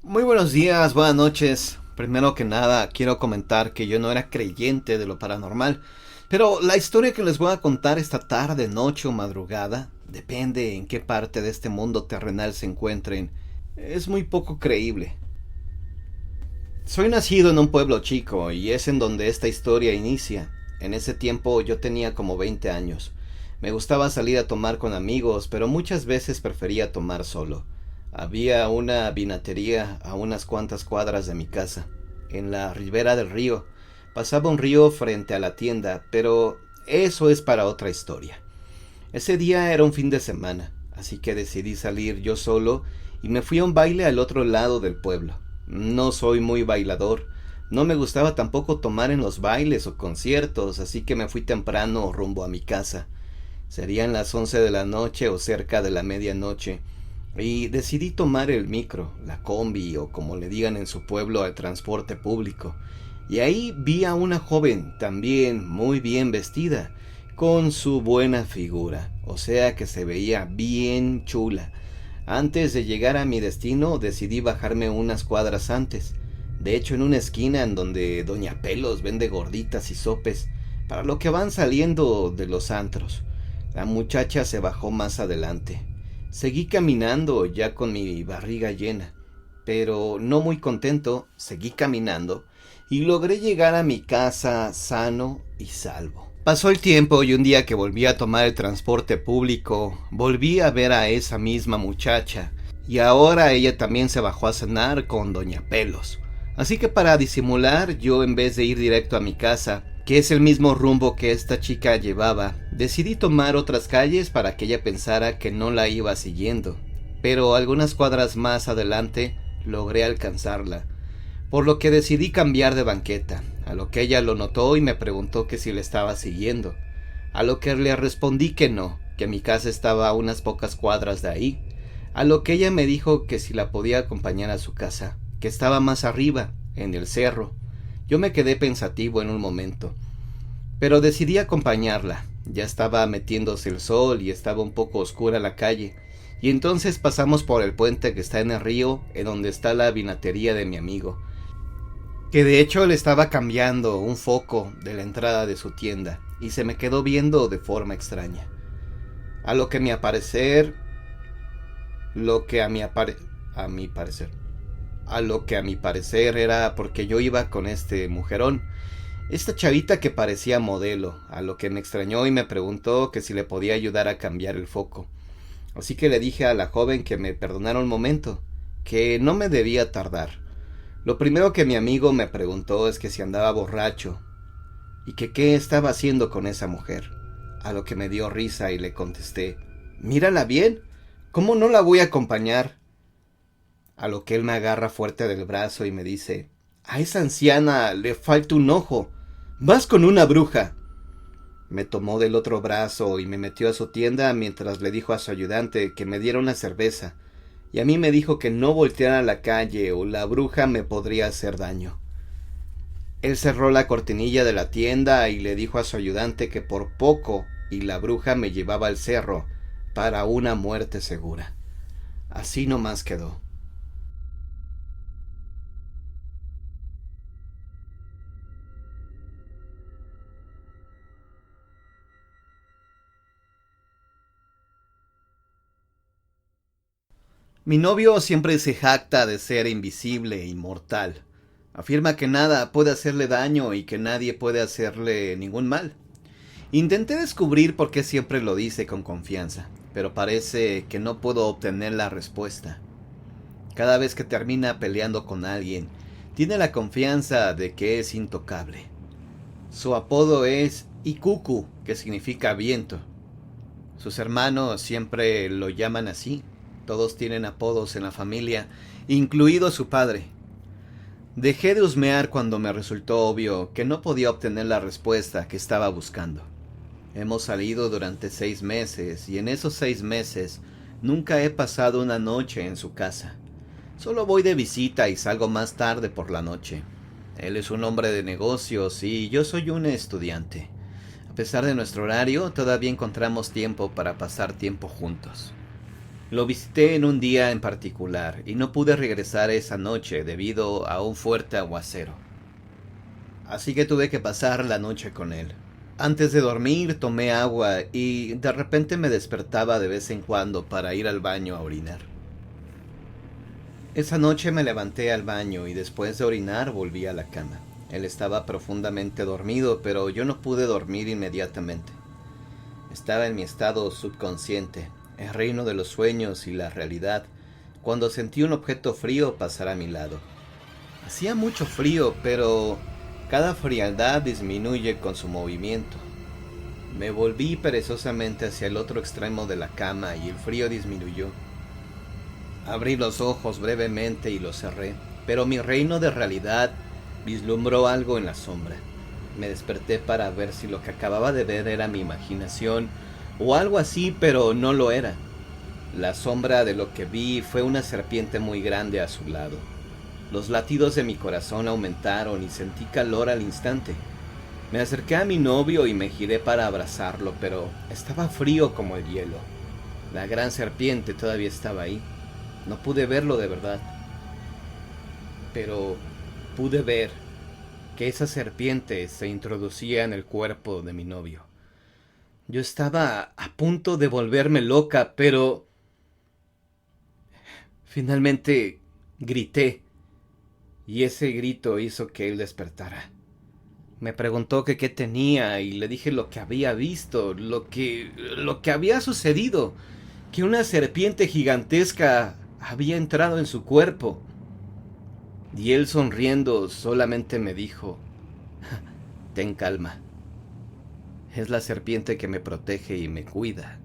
Muy buenos días, buenas noches. Primero que nada, quiero comentar que yo no era creyente de lo paranormal, pero la historia que les voy a contar esta tarde, noche o madrugada, depende en qué parte de este mundo terrenal se encuentren, es muy poco creíble. Soy nacido en un pueblo chico y es en donde esta historia inicia. En ese tiempo yo tenía como 20 años. Me gustaba salir a tomar con amigos, pero muchas veces prefería tomar solo. Había una vinatería a unas cuantas cuadras de mi casa, en la ribera del río. Pasaba un río frente a la tienda, pero eso es para otra historia. Ese día era un fin de semana, así que decidí salir yo solo y me fui a un baile al otro lado del pueblo. No soy muy bailador, no me gustaba tampoco tomar en los bailes o conciertos, así que me fui temprano rumbo a mi casa. Serían las 11 de la noche o cerca de la medianoche, y decidí tomar el micro, la combi o como le digan en su pueblo al transporte público. Y ahí vi a una joven también muy bien vestida, con su buena figura, o sea que se veía bien chula. Antes de llegar a mi destino decidí bajarme unas cuadras antes, de hecho en una esquina en donde Doña Pelos vende gorditas y sopes, para lo que van saliendo de los antros. La muchacha se bajó más adelante. Seguí caminando ya con mi barriga llena, pero no muy contento, seguí caminando y logré llegar a mi casa sano y salvo. Pasó el tiempo y un día que volví a tomar el transporte público, volví a ver a esa misma muchacha y ahora ella también se bajó a cenar con Doña Pelos. Así que para disimular, yo en vez de ir directo a mi casa, que es el mismo rumbo que esta chica llevaba, decidí tomar otras calles para que ella pensara que no la iba siguiendo. Pero algunas cuadras más adelante logré alcanzarla, por lo que decidí cambiar de banqueta, a lo que ella lo notó y me preguntó que si le estaba siguiendo, a lo que le respondí que no, que mi casa estaba a unas pocas cuadras de ahí, a lo que ella me dijo que si la podía acompañar a su casa, que estaba más arriba, en el cerro. Yo me quedé pensativo en un momento, pero decidí acompañarla. Ya estaba metiéndose el sol y estaba un poco oscura la calle, y entonces pasamos por el puente que está en el río, en donde está la vinatería de mi amigo, que de hecho le estaba cambiando un foco de la entrada de su tienda, y se me quedó viendo de forma extraña. A lo que mi parecer, lo que a mi parecer, a lo que a mi parecer era porque yo iba con este mujerón, esta chavita que parecía modelo, a lo que me extrañó y me preguntó que si le podía ayudar a cambiar el foco. Así que le dije a la joven que me perdonara un momento, que no me debía tardar. Lo primero que mi amigo me preguntó es que si andaba borracho y que qué estaba haciendo con esa mujer, a lo que me dio risa y le contesté, mírala bien, ¿cómo no la voy a acompañar? A lo que él me agarra fuerte del brazo y me dice, a esa anciana le falta un ojo, vas con una bruja. Me tomó del otro brazo y me metió a su tienda mientras le dijo a su ayudante que me diera una cerveza, y a mí me dijo que no volteara a la calle o la bruja me podría hacer daño. Él cerró la cortinilla de la tienda y le dijo a su ayudante que por poco y la bruja me llevaba al cerro para una muerte segura. Así nomás quedó. Mi novio siempre se jacta de ser invisible e inmortal. Afirma que nada puede hacerle daño y que nadie puede hacerle ningún mal. Intenté descubrir por qué siempre lo dice con confianza, pero parece que no puedo obtener la respuesta. Cada vez que termina peleando con alguien, tiene la confianza de que es intocable. Su apodo es Ikuku, que significa viento. Sus hermanos siempre lo llaman así. Todos tienen apodos en la familia, incluido su padre. Dejé de husmear cuando me resultó obvio que no podía obtener la respuesta que estaba buscando. Hemos salido durante 6 meses y en esos 6 meses nunca he pasado una noche en su casa. Solo voy de visita y salgo más tarde por la noche. Él es un hombre de negocios y yo soy un estudiante. A pesar de nuestro horario, todavía encontramos tiempo para pasar tiempo juntos. Lo visité en un día en particular y no pude regresar esa noche debido a un fuerte aguacero. Así que tuve que pasar la noche con él. Antes de dormir tomé agua y de repente me despertaba de vez en cuando para ir al baño a orinar. Esa noche me levanté al baño y después de orinar volví a la cama. Él estaba profundamente dormido, pero yo no pude dormir inmediatamente. Estaba en mi estado subconsciente, el reino de los sueños y la realidad, cuando sentí un objeto frío pasar a mi lado. Hacía mucho frío, pero cada frialdad disminuye con su movimiento. Me volví perezosamente hacia el otro extremo de la cama y el frío disminuyó. Abrí los ojos brevemente y los cerré, pero mi reino de realidad vislumbró algo en la sombra. Me desperté para ver si lo que acababa de ver era mi imaginación o algo así, pero no lo era. La sombra de lo que vi fue una serpiente muy grande a su lado. Los latidos de mi corazón aumentaron y sentí calor al instante. Me acerqué a mi novio y me giré para abrazarlo, pero estaba frío como el hielo. La gran serpiente todavía estaba ahí. No pude verlo de verdad, pero pude ver que esa serpiente se introducía en el cuerpo de mi novio. Yo estaba a punto de volverme loca, pero finalmente grité, y ese grito hizo que él despertara. Me preguntó que qué tenía y le dije lo que había visto, lo que había sucedido, que una serpiente gigantesca había entrado en su cuerpo. Y él sonriendo solamente me dijo: ten calma. Es la serpiente que me protege y me cuida.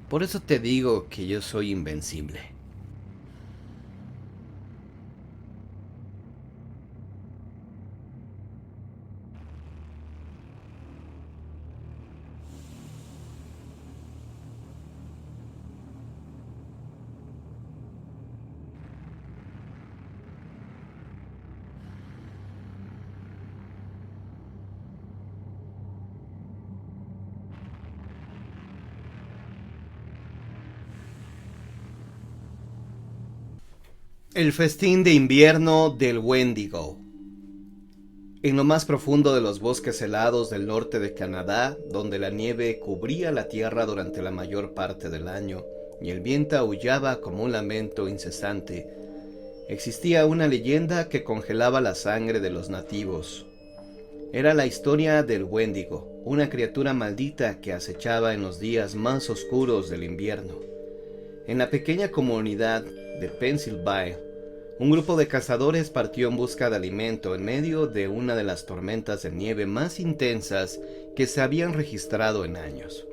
Por eso te digo que yo soy invencible. El festín de invierno del Wendigo. En lo más profundo de los bosques helados del norte de Canadá, donde la nieve cubría la tierra durante la mayor parte del año y el viento aullaba como un lamento incesante, existía una leyenda que congelaba la sangre de los nativos. Era la historia del Wendigo, una criatura maldita que acechaba en los días más oscuros del invierno. En la pequeña comunidad de Pennsylvania, un grupo de cazadores partió en busca de alimento en medio de una de las tormentas de nieve más intensas que se habían registrado en años.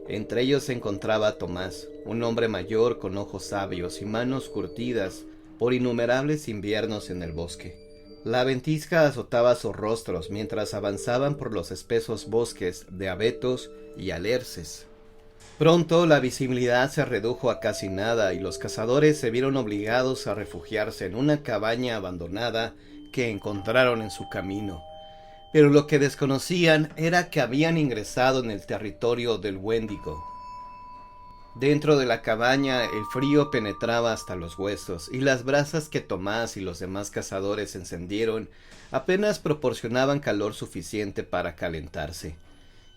Entre ellos se encontraba Tomás, un hombre mayor con ojos sabios y manos curtidas por innumerables inviernos en el bosque. La ventisca azotaba sus rostros mientras avanzaban por los espesos bosques de abetos y alerces. Pronto la visibilidad se redujo a casi nada y los cazadores se vieron obligados a refugiarse en una cabaña abandonada que encontraron en su camino. Pero lo que desconocían era que habían ingresado en el territorio del Wendigo. Dentro de la cabaña el frío penetraba hasta los huesos y las brasas que Tomás y los demás cazadores encendieron apenas proporcionaban calor suficiente para calentarse.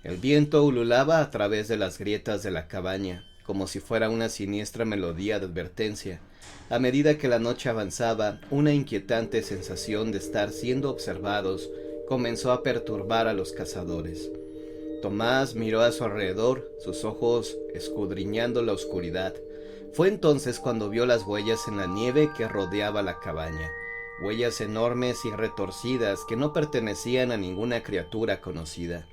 El viento ululaba a través de las grietas de la cabaña, como si fuera una siniestra melodía de advertencia. A medida que la noche avanzaba, una inquietante sensación de estar siendo observados comenzó a perturbar a los cazadores. Tomás miró a su alrededor, sus ojos escudriñando la oscuridad. Fue entonces cuando vio las huellas en la nieve que rodeaba la cabaña, huellas enormes y retorcidas que no pertenecían a ninguna criatura conocida.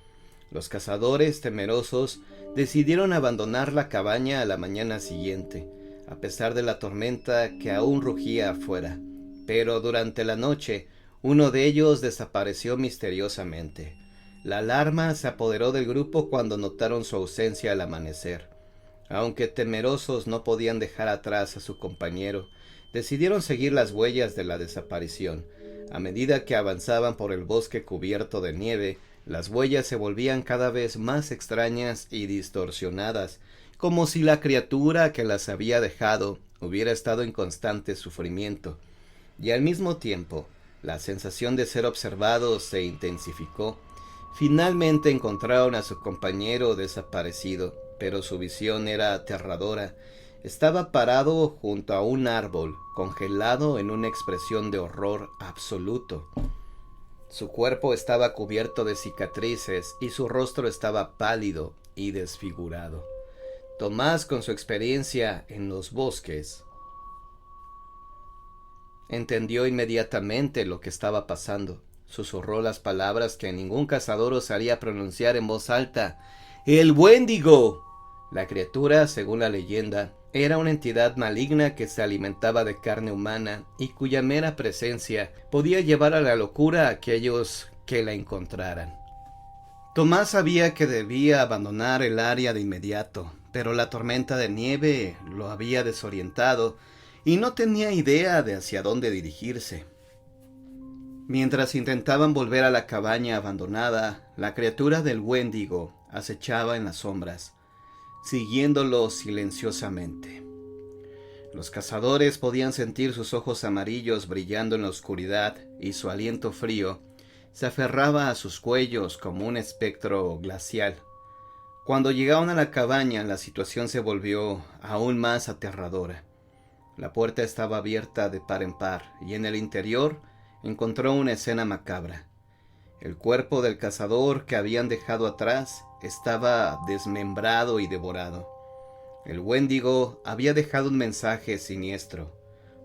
Los cazadores, temerosos, decidieron abandonar la cabaña a la mañana siguiente, a pesar de la tormenta que aún rugía afuera. Pero durante la noche, uno de ellos desapareció misteriosamente. La alarma se apoderó del grupo cuando notaron su ausencia al amanecer. Aunque temerosos no podían dejar atrás a su compañero, decidieron seguir las huellas de la desaparición. A medida que avanzaban por el bosque cubierto de nieve, las huellas se volvían cada vez más extrañas y distorsionadas, como si la criatura que las había dejado hubiera estado en constante sufrimiento, y al mismo tiempo la sensación de ser observados se intensificó. Finalmente encontraron a su compañero desaparecido, pero su visión era aterradora. Estaba parado junto a un árbol, congelado en una expresión de horror absoluto. Su cuerpo estaba cubierto de cicatrices y su rostro estaba pálido y desfigurado. Tomás, con su experiencia en los bosques, entendió inmediatamente lo que estaba pasando. Susurró las palabras que ningún cazador osaría pronunciar en voz alta. ¡El Wendigo! La criatura, según la leyenda, era una entidad maligna que se alimentaba de carne humana y cuya mera presencia podía llevar a la locura a aquellos que la encontraran. Tomás sabía que debía abandonar el área de inmediato, pero la tormenta de nieve lo había desorientado y no tenía idea de hacia dónde dirigirse. Mientras intentaban volver a la cabaña abandonada, la criatura del Wendigo acechaba en las sombras, siguiéndolo silenciosamente. Los cazadores podían sentir sus ojos amarillos brillando en la oscuridad y su aliento frío se aferraba a sus cuellos como un espectro glacial. Cuando llegaron a la cabaña, la situación se volvió aún más aterradora. La puerta estaba abierta de par en par y en el interior encontró una escena macabra. El cuerpo del cazador que habían dejado atrás estaba desmembrado y devorado. El Wendigo había dejado un mensaje siniestro,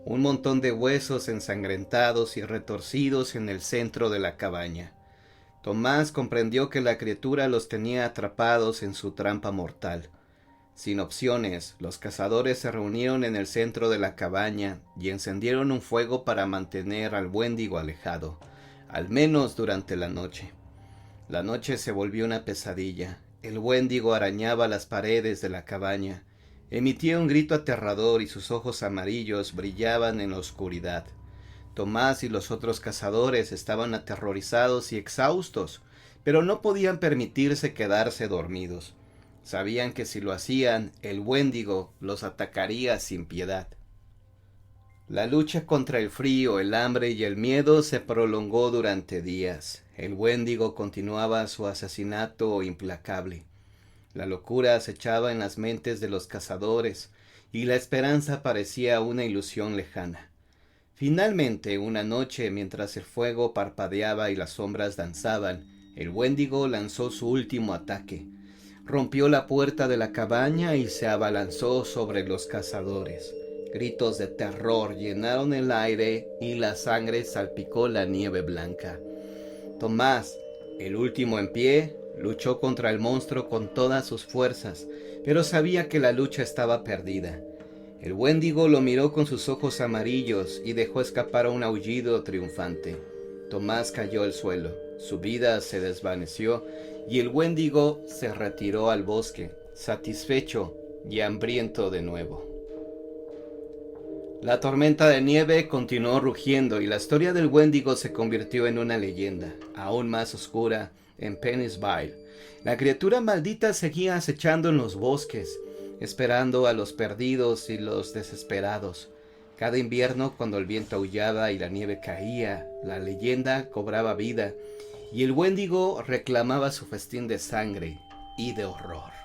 un montón de huesos ensangrentados y retorcidos en el centro de la cabaña. Tomás comprendió que la criatura los tenía atrapados en su trampa mortal. Sin opciones, los cazadores se reunieron en el centro de la cabaña y encendieron un fuego para mantener al Wendigo alejado, al menos durante la noche. La noche se volvió una pesadilla. El Wendigo arañaba las paredes de la cabaña. Emitía un grito aterrador y sus ojos amarillos brillaban en la oscuridad. Tomás y los otros cazadores estaban aterrorizados y exhaustos, pero no podían permitirse quedarse dormidos. Sabían que si lo hacían, el Wendigo los atacaría sin piedad. La lucha contra el frío, el hambre y el miedo se prolongó durante días. El Wendigo continuaba su asesinato implacable. La locura acechaba en las mentes de los cazadores y la esperanza parecía una ilusión lejana. Finalmente, una noche, mientras el fuego parpadeaba y las sombras danzaban, el Wendigo lanzó su último ataque. Rompió la puerta de la cabaña y se abalanzó sobre los cazadores. Gritos de terror llenaron el aire y la sangre salpicó la nieve blanca. Tomás, el último en pie, luchó contra el monstruo con todas sus fuerzas, pero sabía que la lucha estaba perdida. El Wendigo lo miró con sus ojos amarillos y dejó escapar un aullido triunfante. Tomás cayó al suelo, su vida se desvaneció y el Wendigo se retiró al bosque, satisfecho y hambriento de nuevo. La tormenta de nieve continuó rugiendo y la historia del Wendigo se convirtió en una leyenda, aún más oscura, en Pennyville. La criatura maldita seguía acechando en los bosques, esperando a los perdidos y los desesperados. Cada invierno, cuando el viento aullaba y la nieve caía, la leyenda cobraba vida y el Wendigo reclamaba su festín de sangre y de horror.